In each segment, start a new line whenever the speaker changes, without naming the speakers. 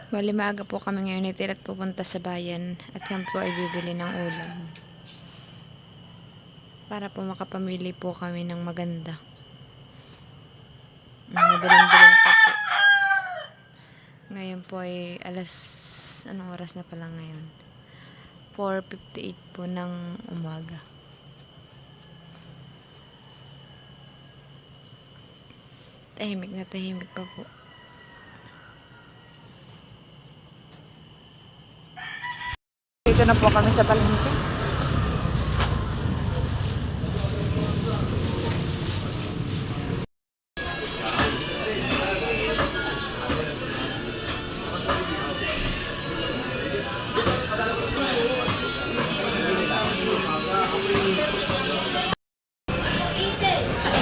Bali, maaga po kami ngayon at pupunta sa bayan at yan po ay bibili ng ulam. Para po makapamili po kami ng maganda. Madaling-daling pa po. Ngayon po ay anong oras na pala ngayon? 4:58 po ng umaga. Tahimik na tahimik pa po. Dito na po kami sa palengke.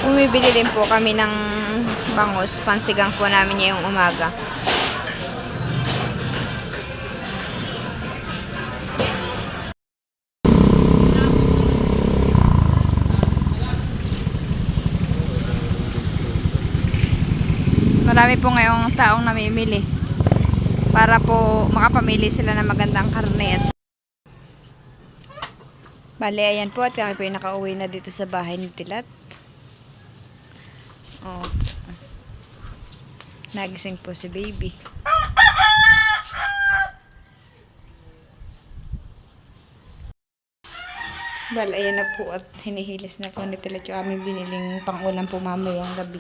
Bumibili din po kami ng bangus. Pansigang po namin ngayong umaga. Marami po ngayong taong namimili para po makapamili sila ng magandang karne. Bale, ayan po at kami po yung nakauwi na dito sa bahay ni Tilat. Oh. Nagising po si baby. Bale, ayan na po at hinihilis na po ni Tilat yung aming biniling pang-ulam po mamayang gabi.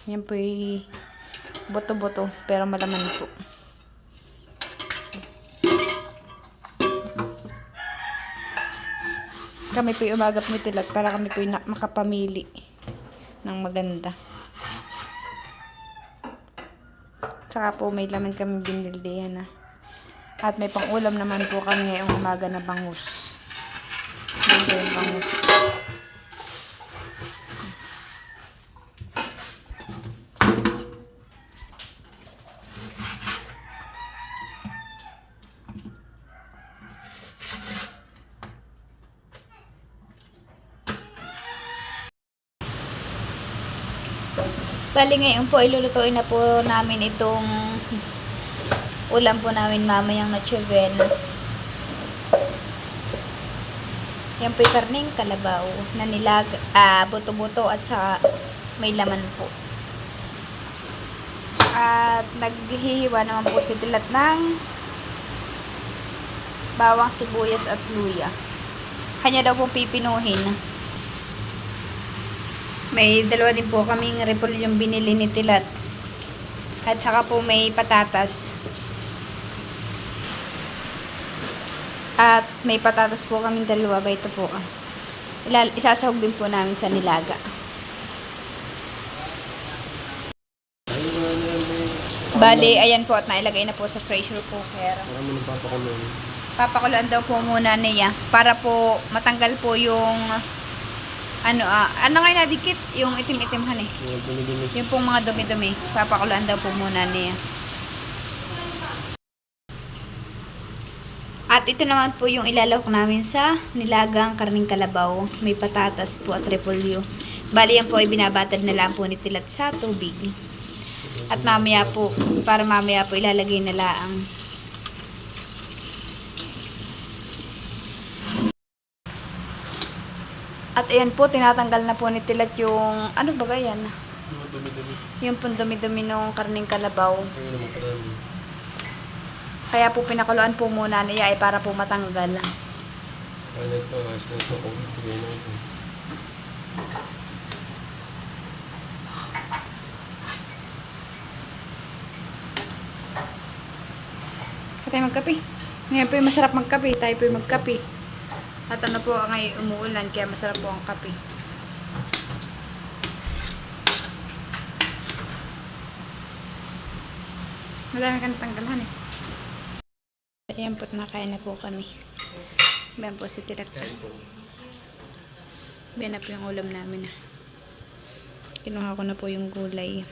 Yan po yung boto-boto pero malaman po. Kami po yung umagap ni Tilat para kami po yung makapamili ng maganda. Tsaka po may laman kami binili na. At may pang-ulam naman po kami ngayong umaga na bangus. Ganda yung bangus. Bali ngayon po ilulutuin na po namin itong ulam po namin mamayang natsuvel. Yan po yung karning kalabaw na buto-buto at saka may laman po. At naghihiwa naman po si Tilat ng bawang, sibuyas at luya. Kanya daw po pipinuhin. May dalawa din po kaming repolyo binili ni Tilat. At saka po may patatas. At may patatas po kaming dalawa. Ba ito po. Isasahog din po namin sa nilaga. Bali, ayan po at nailagay na po sa pressure cooker. Papakuluan daw po muna niya para po matanggal po yung ano nga nadikit yung itim-itimhan eh. Yung pong mga dumi-dumi. Papakuluan daw po muna niya. At ito naman po yung ilalawak namin sa nilagang karning kalabaw. May patatas po at repolyo. Bali yan po ay binabatad na lang po ni Tilat sa tubig. At mamaya po, para mamaya po ilalagay na laang. At ayan po, tinatanggal na po ni Tilat yung, ano ba yan? Yung pong dumi-dumi ng karning kalabaw. Kaya po pinakuluan po muna niya ay para po matanggal. Tayo magkape. Ngayon po yung masarap magkape. Tayo po yung magkape. At ano po, ngayon umuulan kaya masarap po ang kape. Madami ka natanggalhan eh. Ayan po, nakain na po kami. Ayan po si Tilat. Ayan na po yung ulam namin. Kinuha ko na po yung gulay.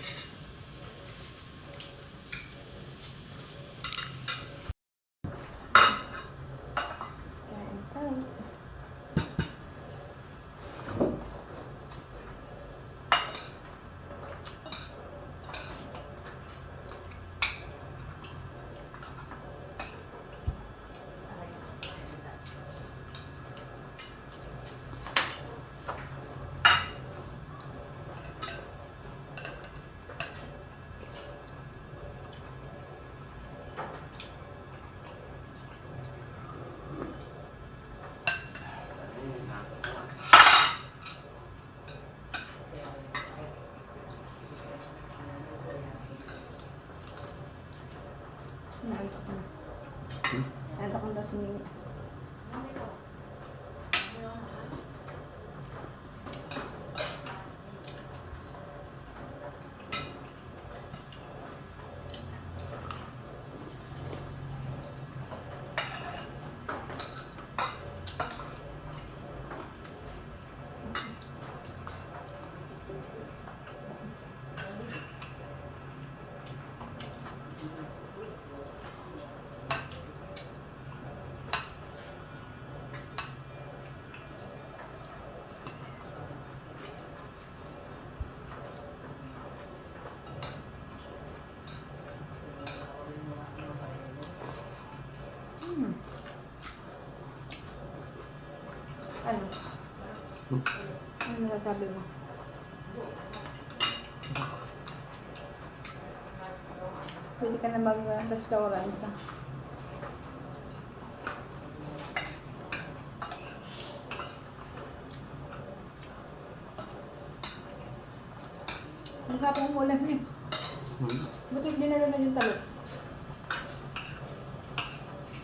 Naantok na. Naantok na daw si Nini. Ano? Ano nasasabi mo? Pwede ka na mag-restaurant sa Magkapang ulam niya. Buti dinala na yung talo.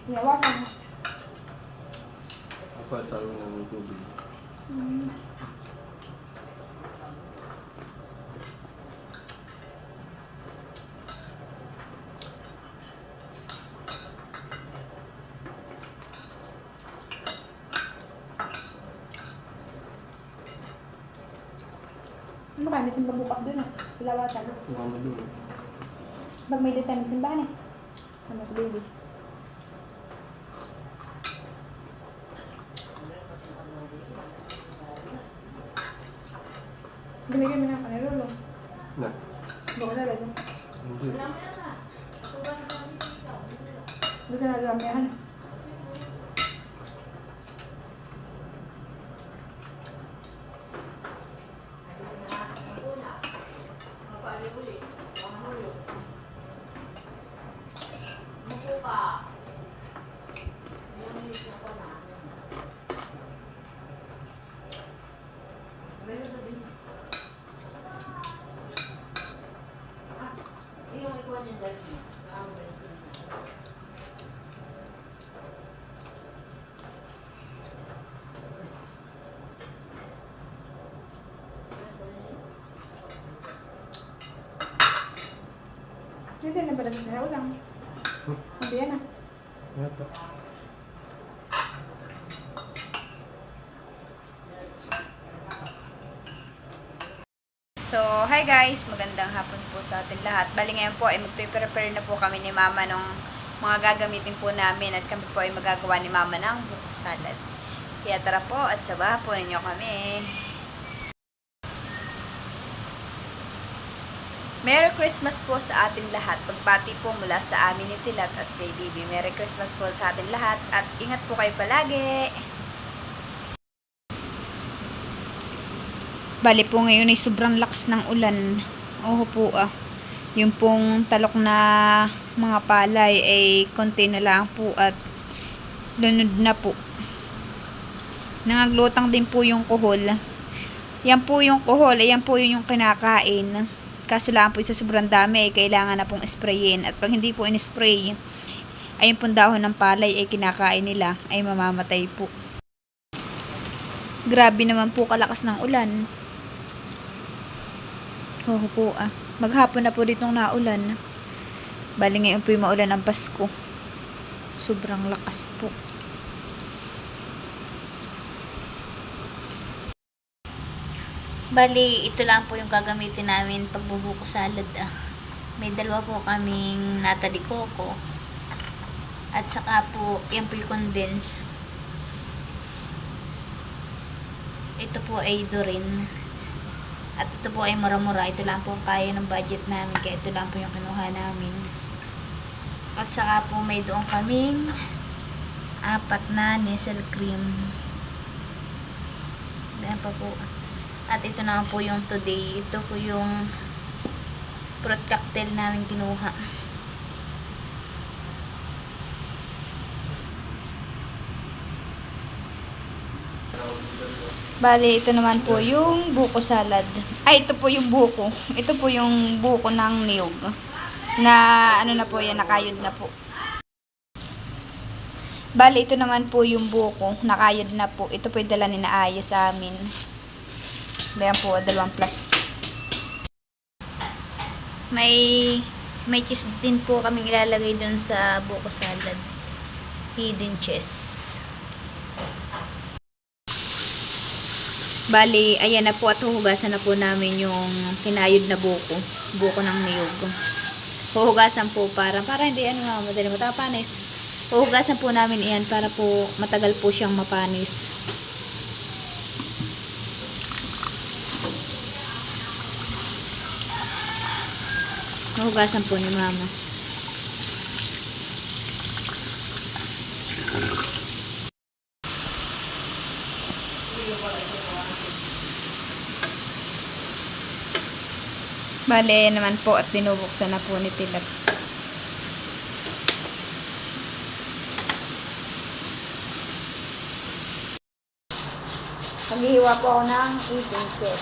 Yawakan mo.
Apa taruh ng tubig?
Ano kaya? May simba bukas dun ah. Silawatan.
Tuwa mo dun.
Bag may dito ng simbahan eh. Sama sa baby. Binigyan mo na ako ni Lolo.
Na?
Baka na lang.
Hindi.
Doon ka na ramihan. Hindi na ba natin kaya utang? Hindi yan ah.
Ito.
So, hi guys! Magandang hapon po sa atin lahat. Bali ngayon po ay magpe-prepare na po kami ni Mama ng mga gagamitin po namin at kami po ay magagawa ni Mama ng buko salad. Kaya tara po at sabahan po ninyo kami. Merry Christmas po sa atin lahat. Pagbati po mula sa amin ni Tilat at kay Bibi. Merry Christmas po sa atin lahat at ingat po kayo palagi. Bali po ngayon ay sobrang lakas ng ulan. Oo po ah. Yung pong talok na mga palay ay konti na lang po at lunod na po. Nangaglutang din po yung kuhol. Yan po yung kuhol. Ayan po yung kinakain. Kaso lang po sa sobrang dami ay kailangan na pong sprayin. At pag hindi po in-spray, ayun pong dahon ng palay ay kinakain nila ay mamamatay po. Grabe naman po kalakas ng ulan. Oo po ah. Maghapon na po ditong naulan. Bali ngayon po yung maulan ng Pasko. Sobrang lakas po. Bali, ito lang po yung gagamitin namin pagbubuko salad ah. May dalawa po kaming nata de coco. At saka po, yan po yung condense. Ito po ay Dorin. At ito po ay mura-mura. Ito lang po kaya ng budget namin. Kaya ito lang po yung kinuha namin. At saka po may doon kaming 4 na Nestle cream. Ayan pa po. At ito na po yung today. Ito po yung fruit cocktail namin kinuha. Bali, ito naman po yung buko salad. Ay, ito po yung buko. Ito po yung buko ng niyog. Na ano na po yan, nakayod na po. Bali, ito naman po yung buko. Nakayod na po. Ito po yung dala ni Naaya sa amin. Bayan po, 2 plastic. May cheese din po kaming ilalagay dun sa buko salad. Hidden cheese. Bali, ayan na po at huhugasan na po namin yung kinayod na buko. Buko ng niyog. Huhugasan po para hindi madali matapanis. Huhugasan po namin iyan para po matagal po siyang mapanis. Huhugasan po ni Mama. Bale, ayan naman po at binubuksan na po ni Tilat. Maghihiwa po ako ng eating set.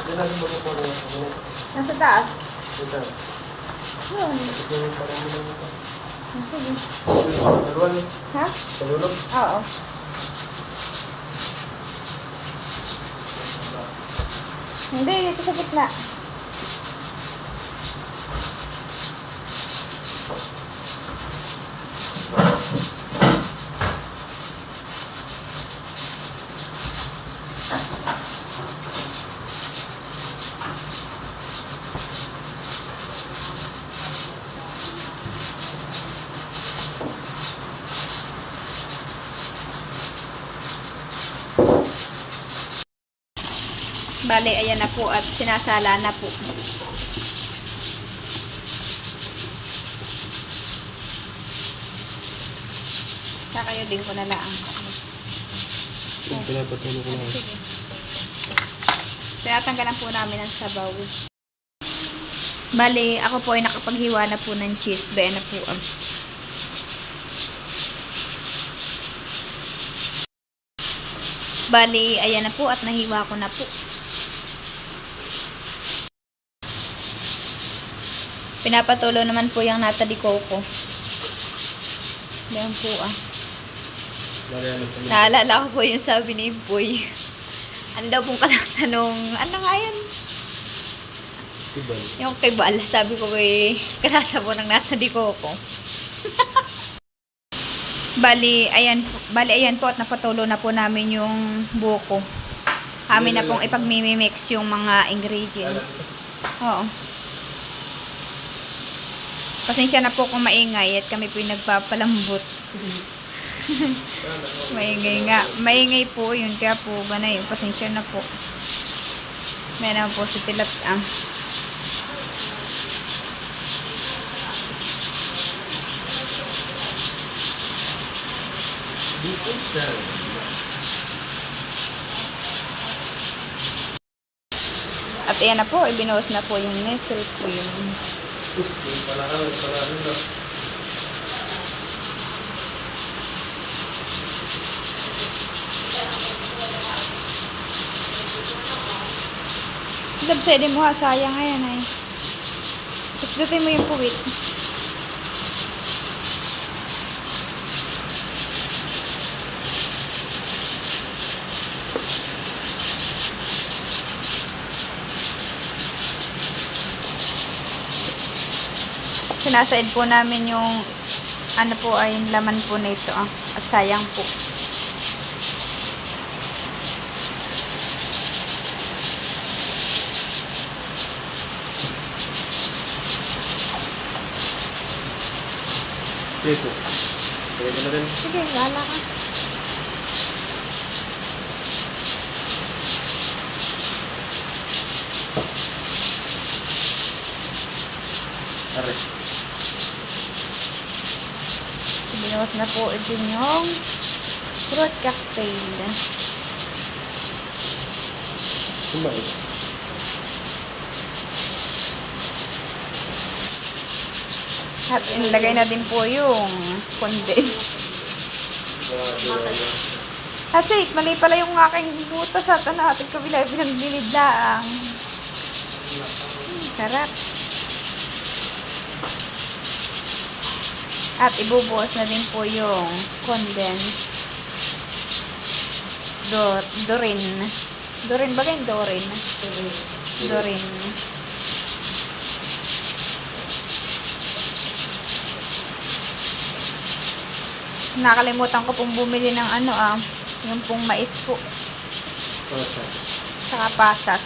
Yan natin magkukuha ng
Nasa taas?
ito.
Yun.
Ito yung parang mo lang ito.
Sige.
Dalawan.
Ha?
Palulog.
Oo. Hindi, ito sa gitna. Bale, ayan na po at sinasala na po. Kakayodin ko na lang.
Pinapatuloy ko lang.
Sige. Tinatanggalan po namin ang sabaw. Bale, ako po ay nakapaghiwa na po ng cheese. Bayan na po. Bale, ayan na po at nahiwa ko na po. Pinapatulo naman po yung nata di coco. Yan po Naalala ko po yung sabi ni Boy. Ano daw pong kalasa nung, ano nga yan?
Kibal.
Yung kibal. Sabi ko kalasa po ng nata di coco. Bali, ayan po at napatulo na po namin yung buko. Amin na pong ipagmimimix yung mga ingredients. Oo. Pasensya na po kung maingay at kami po yung nagpapalambot. Maingay nga. Maingay po yun. Kaya po ganay. Pasensya na po. May naman po si Tilat. At ayan na po. Ibinuhos na po yung nestle cream. Pwede mo ha, sayang ayan ay. Tapos dutin mo yung puwit. Sinasaid po namin yung ano po ay laman po nito at sayang po.
Ito. Pwede na rin.
Sige, wala ka.
Are.
Binuwas na po ito yung fruit cocktail.
Kumain.
At inilagay na din po yung condensed. Kasi mali pala yung aking butas at natin kabila pinagdinidlaang. Sarap. At ibubuhos na din po yung condensed. Dorin. Dorin ba yung Dorin? Dorin. Nakalimutan ko pong bumili ng yung pong mais po. Saka pasas.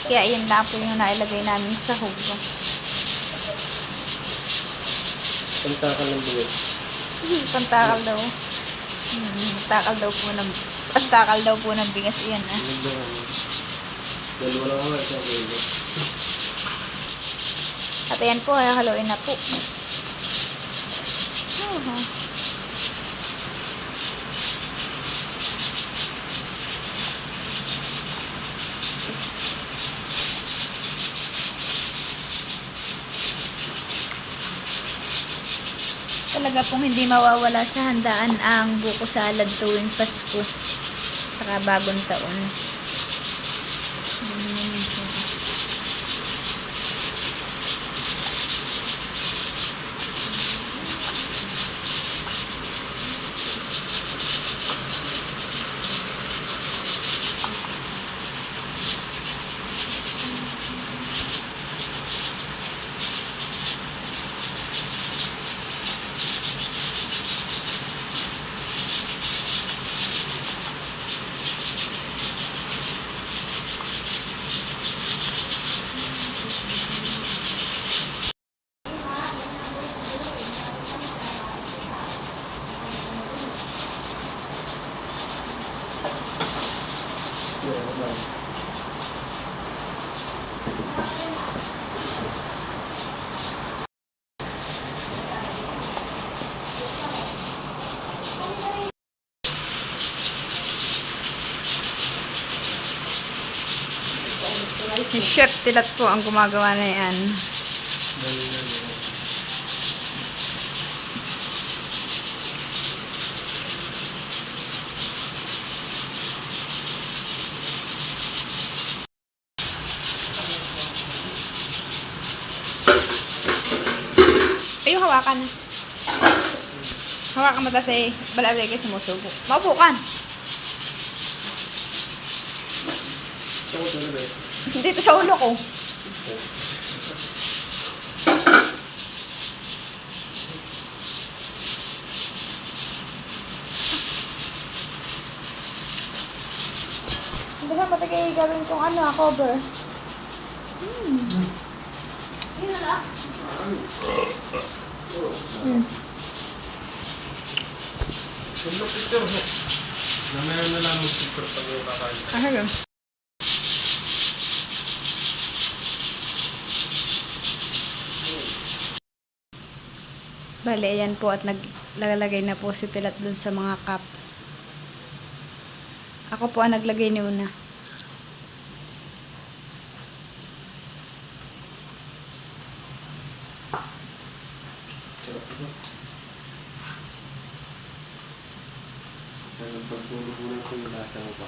Kaya yun lang po yung nailagay namin sa hugo.
Pantakal ng bulit.
Pantakal daw. Pantakal daw po ng bigas yan ah.
Dalawa lang ako sa bulit.
At ayan po, haluin na po. Talaga pong hindi mawawala sa handaan ang buko salad tuwing Pasko saka bagong taon. Si Chef Tilat po ang gumagawa na yan. Ayun, hawakan. Hawakan mo kasi balabay kayo sumusubo. Maupo ka. Dito sa ulo ko. Basta matigay gawin kong cover. Yun na lang.
Picture mo. Namaya na lang mag-picture pag kakain.
Bale, ayan po at naglalagay na po si Tilat dun sa mga cup. Ako po ang naglagay ni una.
Pagtulog-ulog ko yung lasa mo pa.